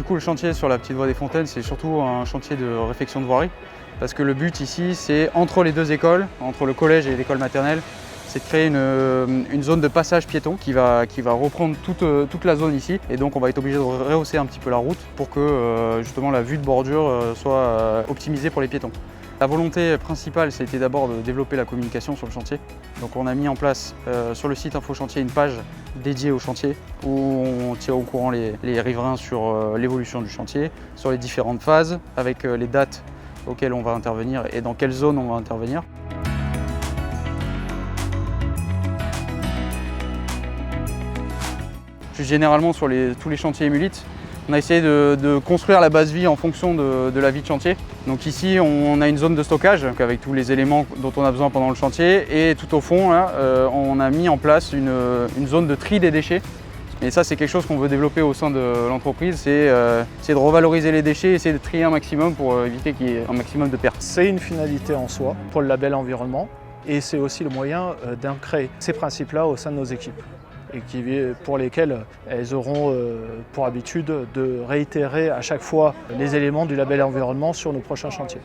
Du coup, le chantier sur la petite voie des Fontaines, c'est surtout un chantier de réfection de voirie. Parce que le but ici, c'est entre les deux écoles, entre le collège et l'école maternelle, c'est de créer une zone de passage piéton qui va reprendre toute la zone ici. Et donc on va être obligé de rehausser un petit peu la route pour que justement la vue de bordure soit optimisée pour les piétons. La volonté principale, c'était d'abord de développer la communication sur le chantier. Donc on a mis en place sur le site Info Chantier une page dédiée au chantier où on tient au courant les riverains sur l'évolution du chantier, sur les différentes phases, avec les dates auxquelles on va intervenir et dans quelle zone on va intervenir. Plus généralement sur tous les chantiers émulites, on a essayé de construire la base vie en fonction de la vie de chantier. Donc ici on a une zone de stockage avec tous les éléments dont on a besoin pendant le chantier et tout au fond là, on a mis en place une zone de tri des déchets. Et ça c'est quelque chose qu'on veut développer au sein de l'entreprise, c'est de revaloriser les déchets, essayer de trier un maximum pour éviter qu'il y ait un maximum de pertes. C'est une finalité en soi pour le label environnement et c'est aussi le moyen d'ancrer ces principes-là au sein de nos équipes, et pour lesquelles elles auront pour habitude de réitérer à chaque fois les éléments du label environnement sur nos prochains chantiers.